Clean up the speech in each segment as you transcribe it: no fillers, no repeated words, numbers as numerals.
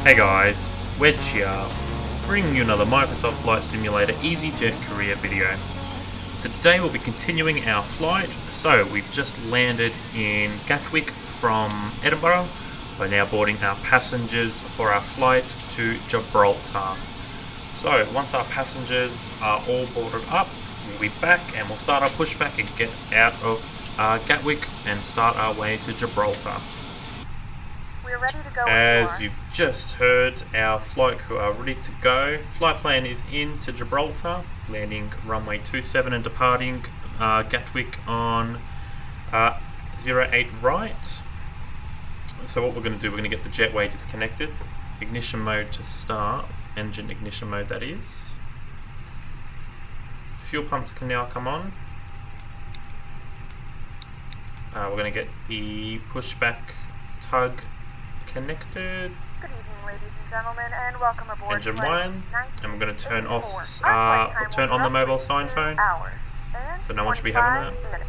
Hey guys, Wedge here, bringing you another Microsoft Flight Simulator Easyjet career video. Today we'll be continuing our flight. So we've just landed in Gatwick from Edinburgh. We're now boarding our passengers for our flight to Gibraltar. So once our passengers are all boarded up, we'll be back and we'll start our pushback and get out of Gatwick and start our way to Gibraltar. We're ready to go. As you've just heard, our flight crew are ready to go. Flight plan is in to Gibraltar, landing runway 27 and departing Gatwick on 08 right. So what we're going to do, we're going to get the jetway disconnected. Ignition mode to start, engine ignition mode that is. Fuel pumps can now come on. We're going to get the pushback tug connected. Good evening, ladies and gentlemen, and welcome aboard. Engine 1, and we're going to turn off, turn on the mobile sign phone, so no one should be having that.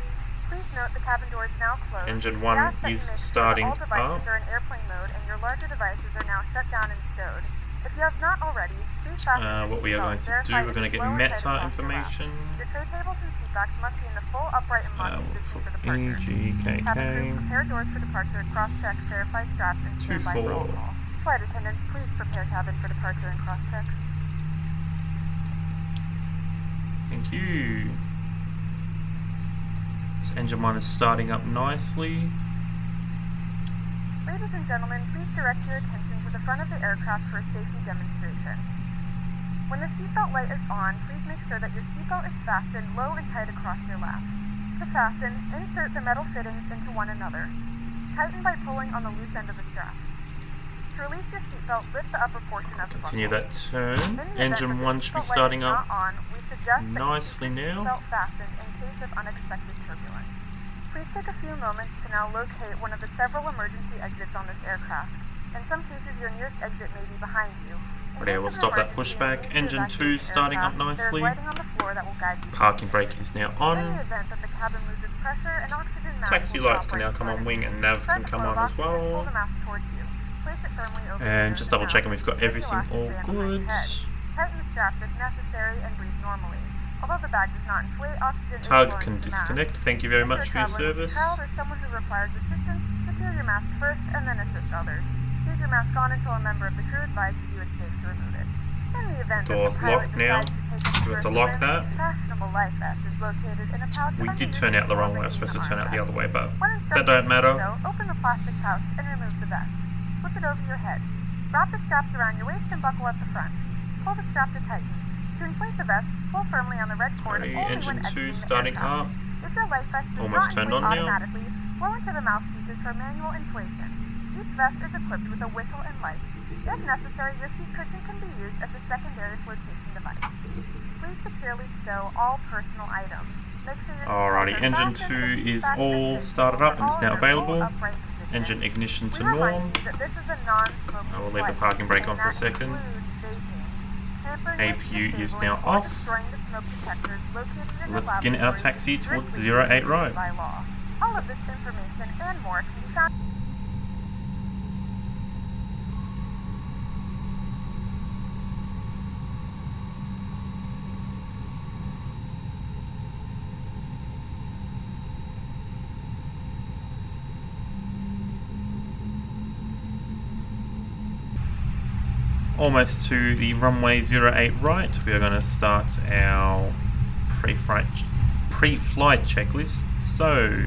Please note the cabin door is now closed. Engine 1 is starting all devices up. are in airplane mode, and your larger devices are now shut down and stowed. If you have not already, please fasten What we are going to do, we're going to get meta information. Your tray tables and seat backs must be in the full upright and locked position for departure. EGKK Cabin crew, prepare doors for departure, cross-check, verify straps, and stand by for roll call. Flight attendants, please prepare cabin for departure and cross-check. Thank you. So engine 1 is starting up nicely. Ladies and gentlemen, please direct your attention to the front of the aircraft for a safety demonstration. When the seatbelt light is on, please make sure that your seatbelt is fastened low and tight across your lap. To fasten, insert the metal fittings into one another. Tighten by pulling on the loose end of the strap. To release your seatbelt, lift the upper portion of the buckle. Continue that turn. Engine 1 should be starting up nicely now. Seatbelt fastened in case of unexpected turbulence. Please take a few moments to now locate one of the several emergency exits on this aircraft. In some cases, your nearest exit may be behind you. Okay, we'll stop that pushback. Engine 2 starting up nicely. Parking brake is now on. Taxi lights can now come on wing and nav can come on as well. And just double checking we've got everything all good. Tighten the straps if necessary and breathe normally. Although the bag does not inflate, oxygen Tug can disconnect. Thank you very much for your service. Child or someone who requires assistance, secure your mask first and then assist others. Leave your mask on until a member of the crew advises you it's safe to remove it. In the event Door's locked now. We have to lock that. Fashionable life vest is located in a pouch. We did turn out the wrong way. I was supposed to turn out the other way, but that don't matter. Open the plastic pouch and remove the vest. Flip it over your head. Wrap the straps around your waist and buckle at the front. Pull the strap to tighten. To inflate the vest, pull firmly on the red cord. Engine 2 starting up. If your life vest does Almost not turned inflate on now. automatically, blow into the mouthpieces for manual inflation. Each vest is equipped with a whistle and light. If necessary, your seat cushion can be used as a secondary flotation device. Please securely stow all personal items. Make sure your Alrighty, engine 2 is all started up and is now available. Engine ignition to norm. I will leave the parking brake on for a second. APU is now off. Let's begin our taxi towards 08 right. All of this information and more can be found. Almost to the runway 08 right. We are going to start our pre-flight checklist. So,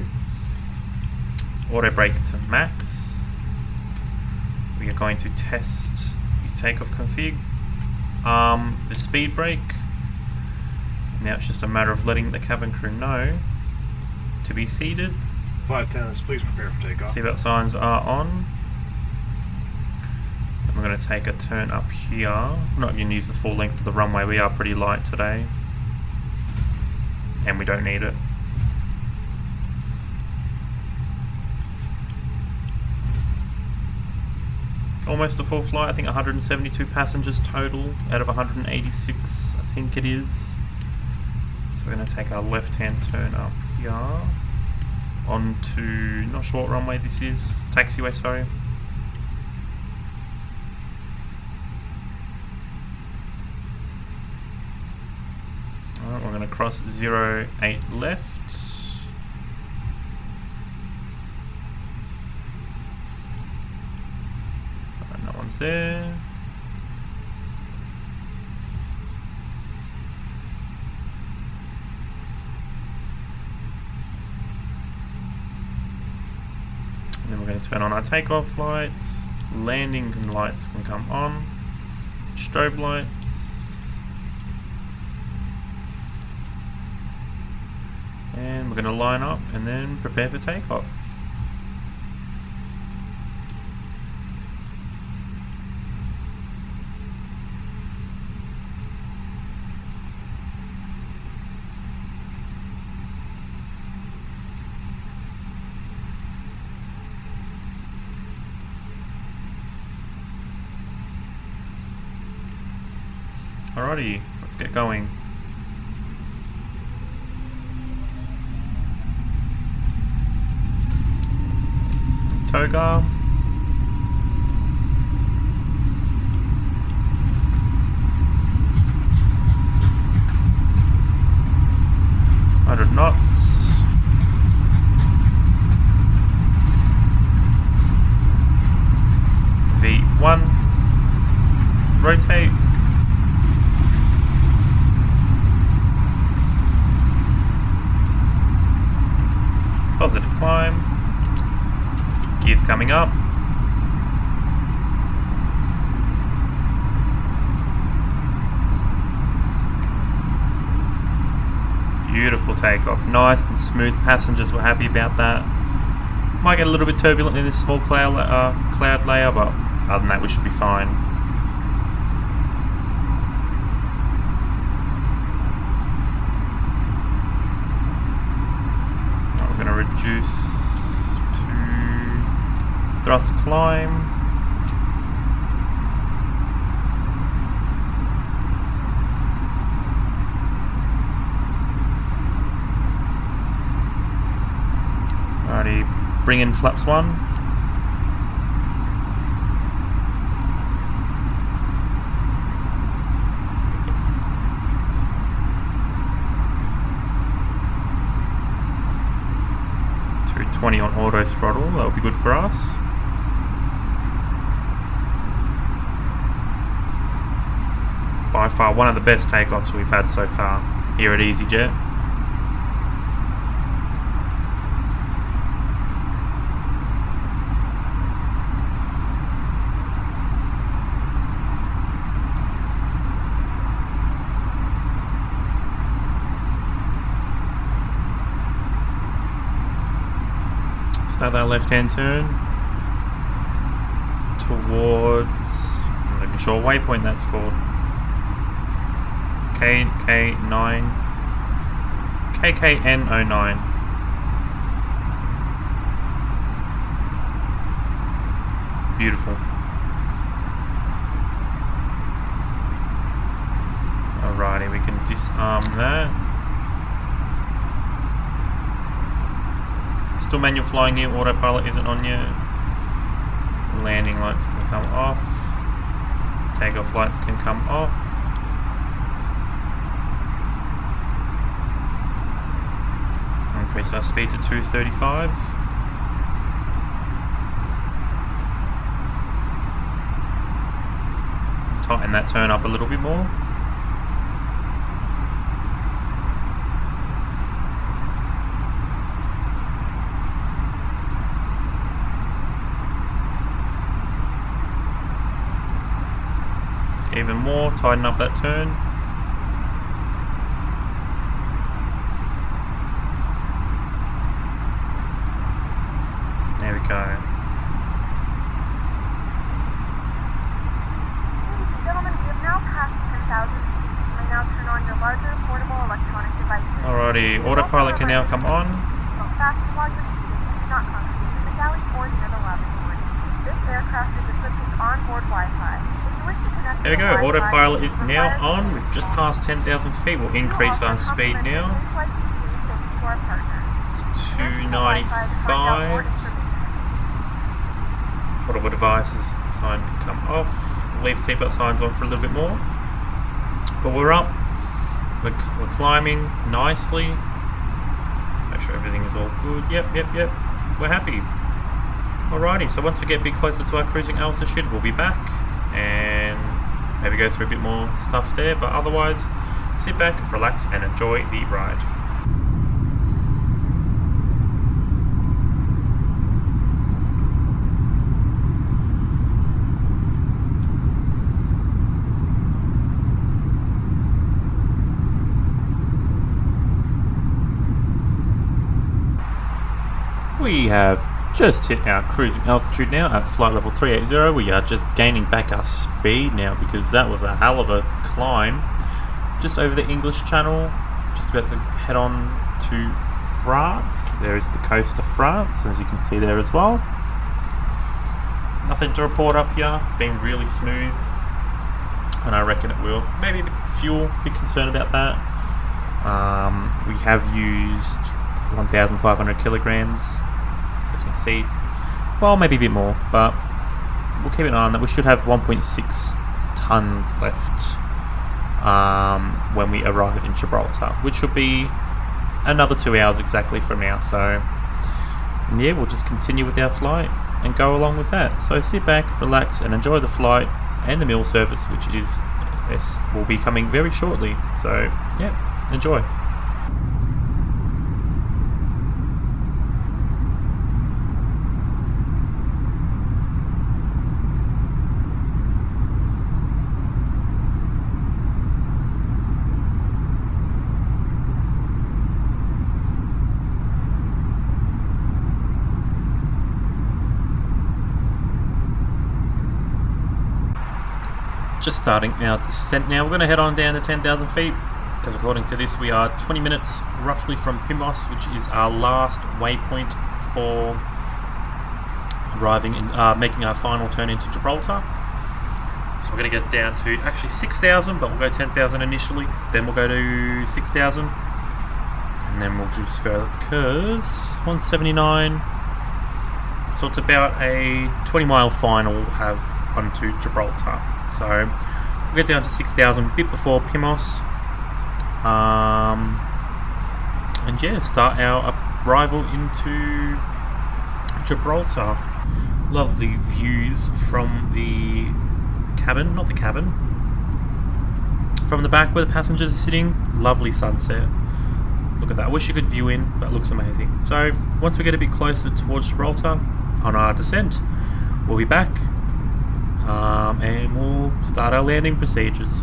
auto brake to max. We are going to test the takeoff config. The speed brake. Now it's just a matter of letting the cabin crew know to be seated. Flight attendants, please prepare for takeoff. Seatbelt signs are on. We're going to take a turn up here. We're not going to use the full length of the runway. We are pretty light today. And we don't need it. Almost a full flight. I think 172 passengers total out of 186, I think it is. So we're going to take our left-hand turn up here. Onto, not sure what runway this is. Taxiway, sorry. going to cross 08 left. No one's there. And then we're going to turn on our takeoff lights. Landing lights can come on. Strobe lights. And we're going to line up and then prepare for takeoff. Alrighty, let's get going. Toga. knots. V1. Rotate. Positive climb. Gears coming up. Beautiful takeoff. Nice and smooth. Passengers were happy about that. Might get a little bit turbulent in this small cloud layer, but other than that we should be fine. Now we're going to reduce to thrust climb. Alrighty, bring in flaps 1. To 20 on auto throttle, that'll be good for us. By far one of the best takeoffs we've had so far here at Easyjet. Start that left-hand turn towards, I'm not even sure what waypoint that's called. KKN09. Beautiful. Alrighty, we can disarm that. Still manual flying here, autopilot isn't on yet. Landing lights can come off. Takeoff lights can come off. Increase our speed to 235. Tighten that turn up a little bit more. Even more, tighten up that turn. There we go. Ladies and gentlemen, we have now passed 10,000 feet. You may now turn on your larger portable electronic devices. Alrighty, autopilot can now come on. Don't fasten while you're seated. Do not congregate in the galley or near the lavatory. This aircraft is equipped with onboard Wi-Fi. There we go, autopilot is now on. We've just passed 10,000 feet. We'll increase our speed now to 295. Portable devices sign can come off. Leave seatbelt signs on for a little bit more. But we're up. we're climbing nicely. Make sure everything is all good. Yep. We're happy. Alrighty, so once we get a bit closer to our cruising altitude, we'll be back and maybe go through a bit more stuff there. But otherwise, sit back, relax, and enjoy the ride. We have just hit our cruising altitude now at flight level 380. We are just gaining back our speed now because that was a hell of a climb. Just over the English Channel, just about to head on to France. There is the coast of France, as you can see there as well. Nothing to report up here, been really smooth, and I reckon it will. Maybe the fuel, bit concerned about that. We have used 1,500 kilograms. As you can see, well, maybe a bit more, but we'll keep an eye on that. We should have 1.6 tons left when we arrive in Gibraltar, which will be another 2 hours exactly from now. So yeah, we'll just continue with our flight and go along with that. So sit back, relax, and enjoy the flight and the meal service, which will be coming very shortly. So yeah, enjoy. Just starting our descent now. We're going to head on down to 10,000 feet because according to this we are 20 minutes roughly from Plymouth, which is our last waypoint for arriving in, making our final turn into Gibraltar. So we're going to get down to actually 6,000, but we'll go 10,000 initially, then we'll go to 6,000, and then we'll juice further because 179. So it's about a 20-mile final we'll have onto Gibraltar. So we'll get down to 6,000 a bit before Plymouth, and yeah, start our arrival into Gibraltar. Lovely views from the cabin, not the cabin, from the back where the passengers are sitting. Lovely sunset. Look at that. I wish you could view in, but it looks amazing. So once we get a bit closer towards Gibraltar on our descent, we'll be back. And we'll start our landing procedures.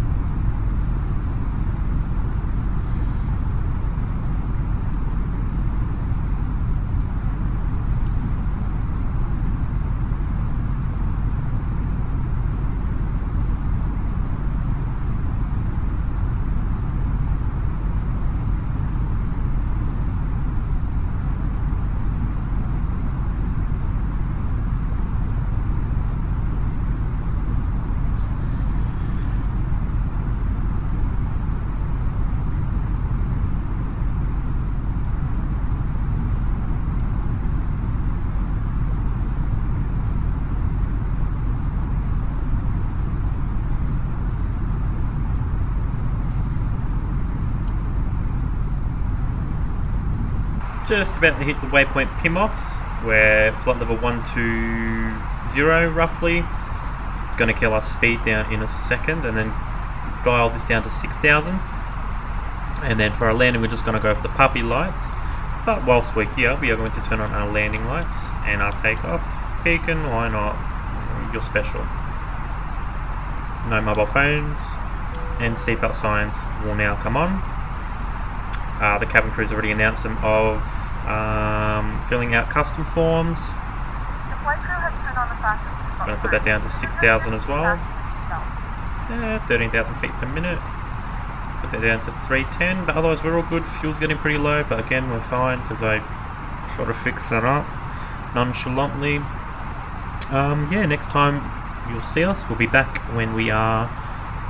Just about to hit the waypoint Plymouth, where flight level 120 roughly. Gonna kill our speed down in a second and then dial this down to 6,000. And then for our landing we're just gonna go for the puppy lights. But whilst we're here we are going to turn on our landing lights and our takeoff beacon. Why not? You're special. No mobile phones, and seatbelt signs will now come on. The cabin crew's already announced them of filling out custom forms. The flight crew has turned on the fastest. I'm going to put that down to 6,000 as well. 13,000 feet per minute. Put that down to 310, but otherwise we're all good. Fuel's getting pretty low, but again we're fine because I sort of fixed that up nonchalantly. Yeah, next time you'll see us, we'll be back when we are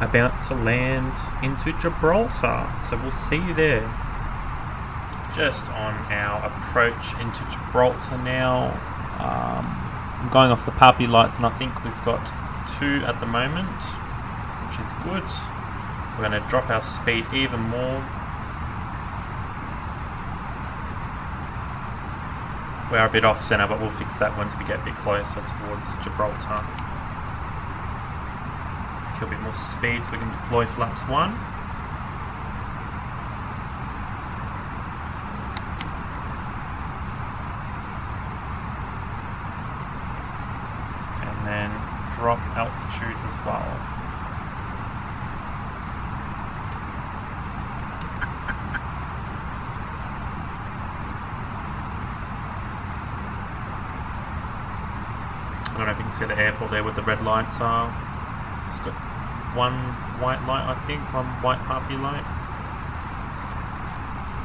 about to land into Gibraltar. So we'll see you there. Just on our approach into Gibraltar now. I'm going off the puppy lights, and I think we've got 2 at the moment, which is good. We're going to drop our speed even more. We are a bit off center, but we'll fix that once we get a bit closer towards Gibraltar. Kill a bit more speed so we can deploy flaps 1. And then drop altitude as well. I don't know if you can see the airport there with the red lights are. Just got one white light, I think, one white puppy light.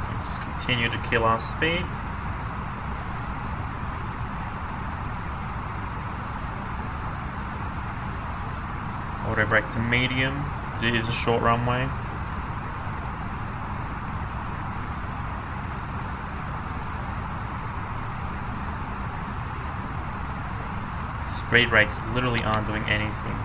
And just continue to kill our speed. Auto brake to medium. It is a short runway. Speed brakes literally aren't doing anything.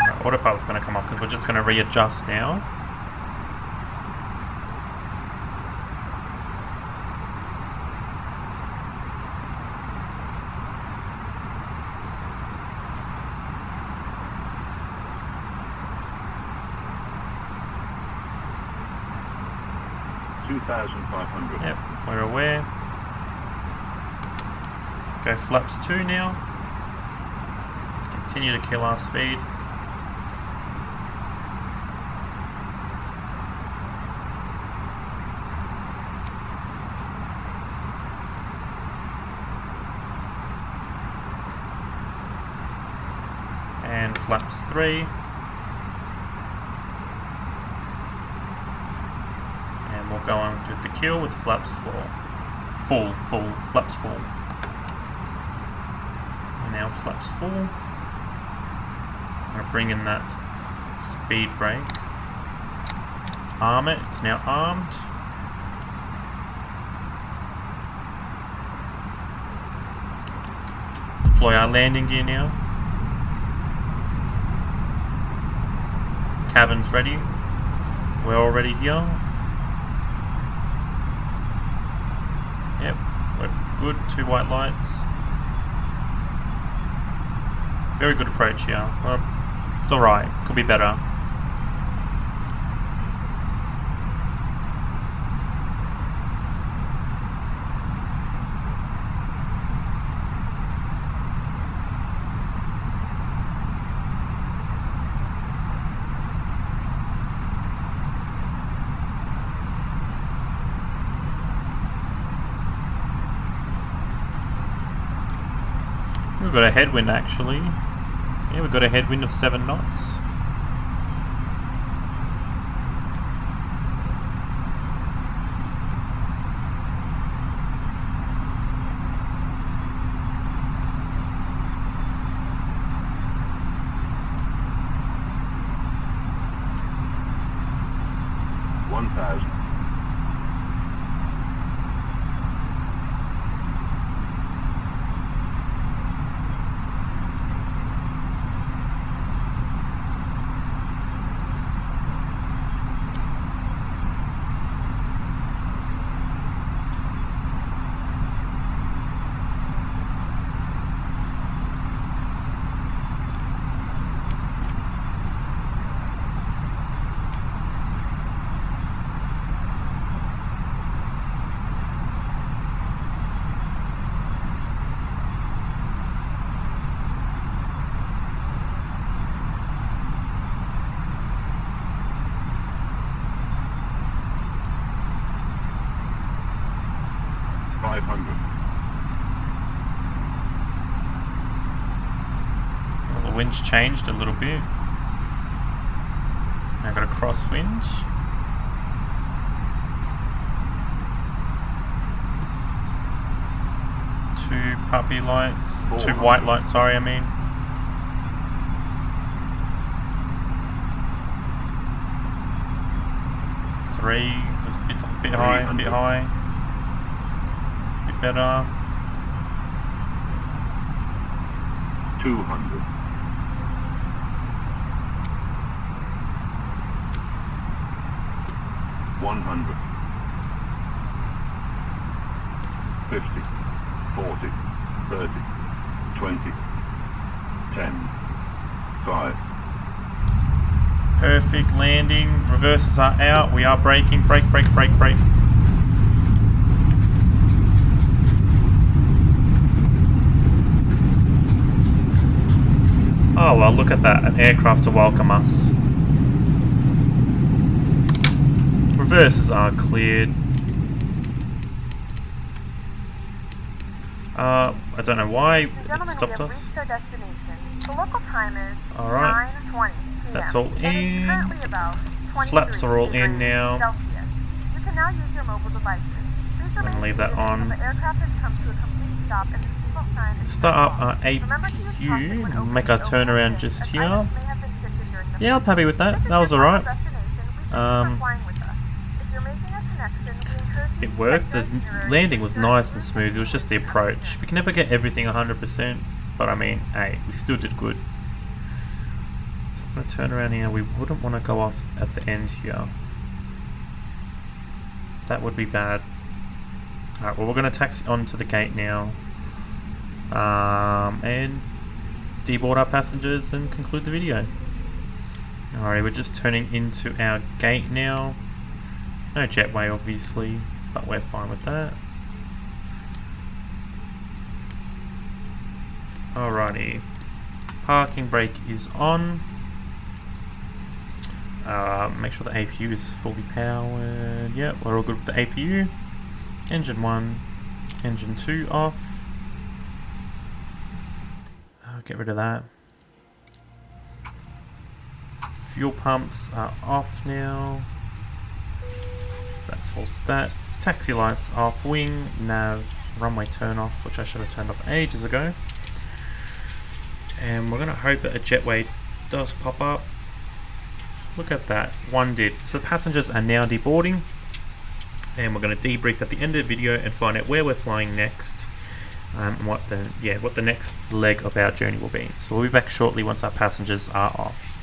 Right, autopilot's going to come off because we're just going to readjust now. Yep, we're aware. Go flaps 2 now. Continue to kill our speed. And flaps 3. We'll go on with the kill with flaps 4. Flaps 4. And now flaps 4. I'm going to bring in that speed brake. Arm it, it's now armed. Deploy our landing gear now. Cabin's ready. We're already here. Yep, we're good. 2 white lights. Very good approach here. It's alright, could be better. We've got a headwind actually. Yeah, we've got a headwind of 7 knots. Well, the wind's changed a little bit. Now got a crosswind. Two puppy lights. 2 white lights, sorry, I mean. 3. Just a bit high, a bit high. Bit better. 200. 100. 50. 40. 30. 20. 10. 5. Perfect landing. Reverses are out. We are braking. Brake, brake, brake, brake. Oh well, look at that. An aircraft to welcome us. Reverses are cleared. I don't know why it stopped us. The local time is Alright. 9:20 p.m. That's all It is currently in. about 23 Flaps are all in degrees now. Celsius. You can now use your mobile devices. Please I'm gonna leave that seated until on. the aircraft has come to a complete stop and the seatbelt sign is Start up our Remember to use caution when APU. opening Make our the turnaround overhead just as here. items may have been shifted during the Yeah, I'm happy with that. This is That was your alright. final destination. We thank you for flying with us. If you're making a connection, we encourage you It to worked. check The your itinerary landing to was ensure nice you and are smooth. It was just the approach. We can never get everything 100%, but I mean, hey, we still did good. So I'm going to turn around here. We wouldn't want to go off at the end here. That would be bad. Alright, well, we're going to taxi onto the gate now. And deboard our passengers and conclude the video. Alright, we're just turning into our gate now. No jetway, obviously, but we're fine with that. Alrighty. Parking brake is on. Make sure the APU is fully powered. Yep, we're all good with the APU. Engine 1, engine 2 off. Get rid of that. Fuel pumps are off now. That's all that. Taxi lights off. Wing, nav, runway turn off, which I should have turned off ages ago. And we're going to hope that a jetway does pop up. Look at that. One did. So the passengers are now deboarding. And we're going to debrief at the end of the video and find out where we're flying next. And what the next leg of our journey will be. So we'll be back shortly once our passengers are off.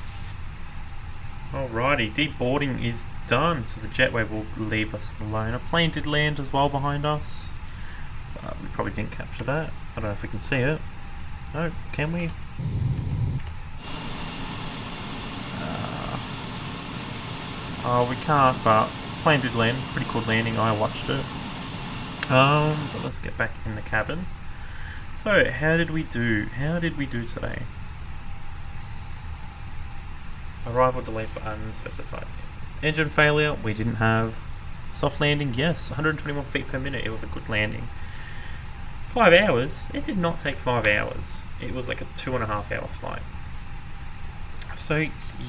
Alrighty, deboarding is done, so the jetway will leave us alone. A plane did land as well behind us, but we probably didn't capture that. I don't know if we can see it. No, can we? Oh, we can't, but plane did land. Pretty cool landing, I watched it. But let's get back in the cabin. So, how did we do? How did we do today? Arrival delay for unspecified. Engine failure, we didn't have. Soft landing, yes. 121 feet per minute, it was a good landing. 5 hours? It did not take 5 hours. It was like a 2.5 hour flight. So,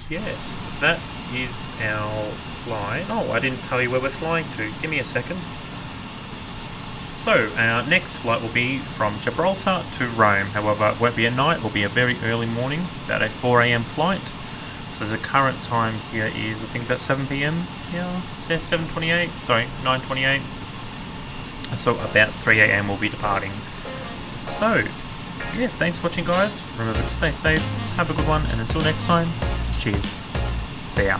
yes, that is our flight. Oh, I didn't tell you where we're flying to. Give me a second. So, our next flight will be from Gibraltar to Rome. However, it won't be at night, it will be a very early morning, about a 4 AM flight. So the current time here is, I think, about 7 PM. Yeah, 7:28. Sorry, 9:28. So about 3 AM we'll be departing. So, yeah, thanks for watching, guys. Remember to stay safe, have a good one, and until next time, cheers. See ya.